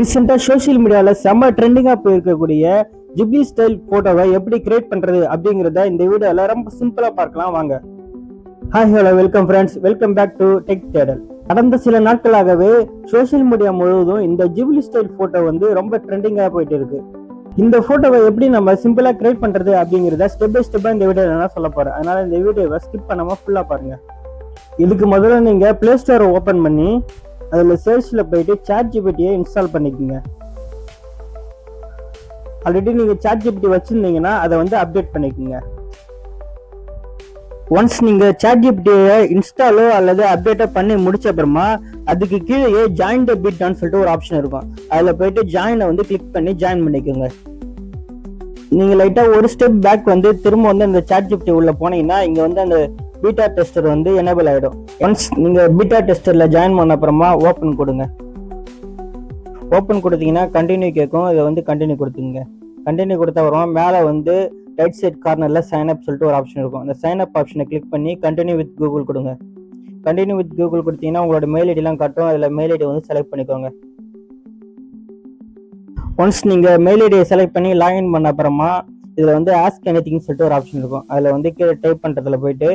ரீசெண்டா சோசியல் மீடியால செம்ம ட்ரெண்டிங்கா போயிருக்கக்கூடிய ஜிப்லி ஸ்டைல் போட்டோவை எப்படி கிரியேட் பண்றது அப்படிங்கறத இந்த வீடியோல ரொம்ப சிம்பிளா பார்க்கலாம் வாங்க. Hi hello welcome friends, welcome back to tech Thedal. கடந்த சில நாட்களாகவே சோசியல் மீடியா முழுவதும் இந்த ஜிப்லி ஸ்டைல் போட்டோ ரொம்ப ட்ரெண்டிங்கா போயிட்டு இருக்கு. இந்த போட்டோவை எப்படி நம்ம சிம்பிளா கிரியேட் பண்றது அப்படிங்கறத ஸ்டெப் பை ஸ்டெப்பா இந்த வீடியோல நான் சொல்ல போறேன். அதனால இந்த வீடியோவை ஸ்கிப் பண்ணாம ஃபுல்லா பாருங்க. இதுக்கு முதல்ல நீங்க பிளே ஸ்டோரை ஓபன் பண்ணி அதில் சர்ச்சில் போயிட்டு ChatGPT இன்ஸ்டால் பண்ணிக்கோங்க. ஆல்ரெடி நீங்கள் ChatGPT வச்சுருந்தீங்கன்னா அதை அப்டேட் பண்ணிக்கோங்க. ஒன்ஸ் நீங்கள் ChatGPT இன்ஸ்டாலோ அல்லது அப்டேட்டோ பண்ணி முடிச்ச அப்புறமா அதுக்கு கீழே ஜாயின் த பிட்னு சொல்லிட்டு ஒரு ஆப்ஷன் இருக்கும். அதில் போயிட்டு ஜாயினை கிளிக் பண்ணி ஜாயின் பண்ணிக்கோங்க. நீங்கள் லைட்டாக ஒரு ஸ்டெப் பேக் திரும்ப அந்த ChatGPT உள்ள போனீங்கன்னா இங்கே அந்த பீட்டா டெஸ்டர் எனேபிள் ஆகிடும். ஒன்ஸ் நீங்கள் பீட்டா டெஸ்டரில் ஜாயின் பண்ண அப்புறமா ஓப்பன் கொடுங்க. ஓப்பன் கொடுத்தீங்கன்னா கண்டினியூ கேட்கும். இதை கண்டினியூ கொடுத்துங்க. கண்டினியூ கொடுத்த அப்புறமா மேலே ரைட் சைட் கார்னரில் சைன் அப் சொல்லிட்டு ஒரு ஆப்ஷன் இருக்கும். அந்த சைன் அப் ஆப்ஷனை கிளிக் பண்ணி கண்டினியூ வித் கூகுள் கொடுங்க. கண்டினியூ வித் கூகுள் கொடுத்தீங்கன்னா உங்களோட மெயில் ஐடிலாம் காட்டும். அதில் மெயில் ஐடி செலக்ட் பண்ணிக்கோங்க. ஒன்ஸ் நீங்கள் மெயில் ஐடியை செலக்ட் பண்ணி லாகின் பண்ண அப்புறமா இதில் ஆஸ்க் எனிதிங்னு சொல்லிட்டு ஒரு ஆப்ஷன் இருக்கும். அதில் கீழே டைப் பண்ணுறதுல போயிட்டு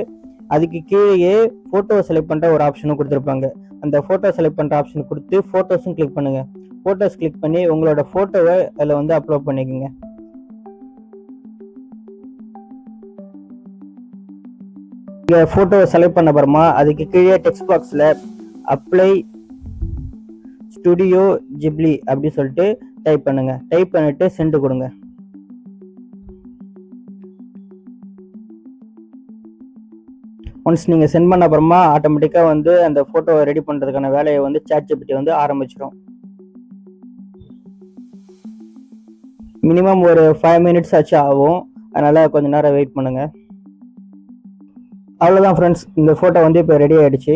அதுக்கு கீழே ஃபோட்டோ செலக்ட் பண்ணுற ஒரு ஆப்ஷனும் கொடுத்துருப்பாங்க. அந்த ஃபோட்டோ செலக்ட் பண்ணுற ஆப்ஷன் கொடுத்து ஃபோட்டோஸும் கிளிக் பண்ணுங்க. ஃபோட்டோஸ் கிளிக் பண்ணி உங்களோட ஃபோட்டோவை அதில் அப்லோட் பண்ணிக்கோங்க. நீங்கள் ஃபோட்டோவை செலக்ட் பண்ண அப்புறமா அதுக்கு கீழே டெக்ஸ்ட் பாக்ஸில் அப்ளை ஸ்டுடியோ ஜிப்லி அப்படி சொல்லிட்டு டைப் பண்ணுங்க. டைப் பண்ணிட்டு சென்ட் கொடுங்க. ஒன்ஸ் நீங்கள் சென்ட் பண்ண அப்புறமா ஆட்டோமேட்டிக்காக அந்த ஃபோட்டோவை ரெடி பண்ணுறதுக்கான வேலையை ChatGPT ஆரம்பிச்சிடும். மினிமம் ஒரு 5 minutes ஆச்சு ஆகும். அதனால் கொஞ்சம் நேரம் வெயிட் பண்ணுங்க. அவ்வளோதான் ஃப்ரெண்ட்ஸ், இந்த ஃபோட்டோ இப்போ ரெடி ஆகிடுச்சு.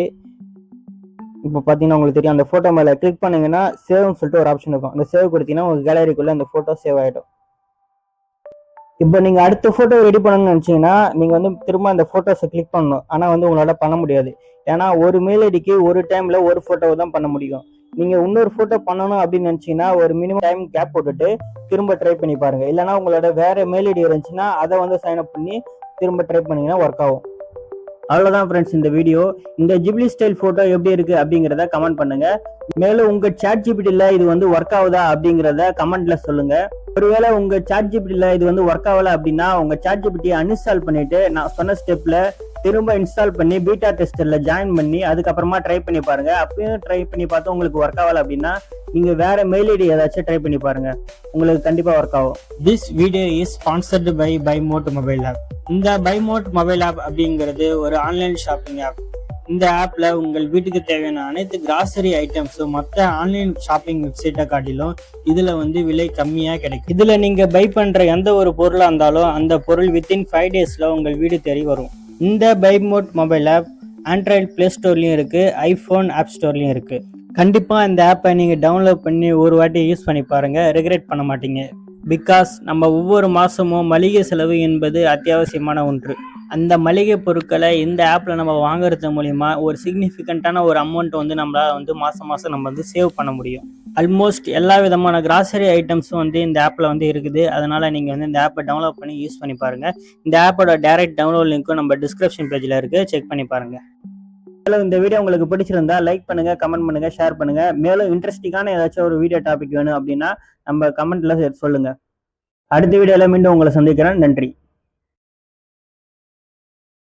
இப்போ பார்த்தீங்கன்னா உங்களுக்கு தெரியும், அந்த ஃபோட்டோ மேலே கிளிக் பண்ணிங்கன்னா சேவ்னு சொல்லிட்டு ஒரு ஆப்ஷன் இருக்கும். அந்த சேவ் கொடுத்தீங்கன்னா உங்கள் கேலரிக்குள்ளே அந்த ஃபோட்டோ சேவ் ஆகிடும். இப்போ நீங்கள் அடுத்த ஃபோட்டோ ரெடி பண்ணணும்னு நினச்சிங்கன்னா நீங்கள் திரும்ப அந்த ஃபோட்டோஸை கிளிக் பண்ணணும். ஆனால் உங்களால் பண்ண முடியாது. ஏன்னா ஒரு மெயில் ஐடிக்கு ஒரு டைமில் ஒரு ஃபோட்டோவை தான் பண்ண முடியும். நீங்கள் இன்னொரு ஃபோட்டோ பண்ணணும் அப்படின்னு நினச்சிங்கன்னா ஒரு மினிமம் டைம் கேப் போட்டுட்டு திரும்ப ட்ரை பண்ணி பாருங்கள். இல்லைனா உங்களோட வேறு மெயில் ஐடி இருந்துச்சுன்னா அதை சைன் அப் பண்ணி திரும்ப ட்ரை பண்ணிங்கன்னா ஒர்க் ஆகும். அவ்வளோதான் ஃப்ரெண்ட்ஸ் இந்த வீடியோ. இந்த ஜிப்லி ஸ்டைல் ஃபோட்டோ எப்படி இருக்குது அப்படிங்கிறத கமெண்ட் பண்ணுங்கள். மேலும் உங்கள் ChatGPTல இது ஒர்க் ஆகுதா அப்படிங்கிறத கமெண்ட்ல சொல்லுங்கள். ஒருவேளை உங்கள் ChatGPTல இது ஒர்க் ஆகலை அப்படின்னா உங்கள் ChatGPT அன்இன்ஸ்டால் பண்ணிட்டு நான் சொன்ன ஸ்டெப்பில் திரும்ப இன்ஸ்டால் பண்ணி பீட்டா டெஸ்டரில் ஜாயின் பண்ணி அதுக்கப்புறமா ட்ரை பண்ணி பாருங்கள். அப்பயும் ட்ரை பண்ணி பார்த்து உங்களுக்கு ஒர்க் ஆகலை அப்படின்னா நீங்கள் வேறு மெயில் ஐடி ஏதாச்சும் ட்ரை பண்ணி பாருங்கள். உங்களுக்கு கண்டிப்பாக ஒர்க் ஆகும். This video is sponsored by Bymot mobile app. இந்த பைமோட் மொபைல் ஆப் அப்படிங்கிறது ஒரு ஆன்லைன் ஷாப்பிங் ஆப். இந்த ஆப்ல உங்கள் வீட்டுக்கு தேவையான அனைத்து கிராசரி ஐட்டம்ஸும் மற்ற ஆன்லைன் ஷாப்பிங் வெப்சைட்டை காட்டிலும் இதுல விலை கம்மியா கிடைக்கும். இதுல நீங்க பை பண்ற எந்த ஒரு பொருளா இருந்தாலும் அந்த பொருள் வித்தின் 5 daysல உங்கள் வீடு தேடி வரும். இந்த Bymot mobile app Android play ஸ்டோர்லயும் இருக்கு, ஐபோன் ஆப் ஸ்டோர்லயும் இருக்கு. கண்டிப்பா இந்த ஆப்பை நீங்க டவுன்லோட் பண்ணி ஒரு வாட்டி யூஸ் பண்ணி பாருங்க, ரெக்ரெட் பண்ண மாட்டீங்க. பிகாஸ் நம்ம ஒவ்வொரு மாசமும் மளிகை செலவு என்பது அத்தியாவசியமான ஒன்று. அந்த மளிகை பொருட்களை இந்த ஆப்ல நம்ம வாங்குறது மூலியமா ஒரு சிக்னிஃபிகண்டான ஒரு அமௌண்ட் நம்மளால மாசம் நம்ம சேவ் பண்ண முடியும். ஆல்மோஸ்ட் எல்லா விதமான கிராசரி ஐட்டம்ஸும் இந்த ஆப்ல இருக்குது. அதனால நீங்க இந்த ஆப்பை டவுன்லோட் பண்ணி யூஸ் பண்ணி பாருங்க. இந்த ஆப்போட டைரக்ட் டவுன்லோட் லிங்க்கும் நம்ம டிஸ்கிரிப்ஷன் பேஜ்ல இருக்கு, செக் பண்ணி பாருங்க. மேலும் இந்த வீடியோ உங்களுக்கு பிடிச்சிருந்தா லைக் பண்ணுங்க, கமெண்ட் பண்ணுங்க, ஷேர் பண்ணுங்க. மேலும் இன்ட்ரெஸ்டிங்கான ஏதாச்சும் ஒரு வீடியோ டாபிக் வேணும் அப்படின்னா நம்ம கமெண்ட்ல சொல்லுங்க. அடுத்த வீடியோல மீண்டும் உங்களை சந்திக்கிறேன். நன்றி.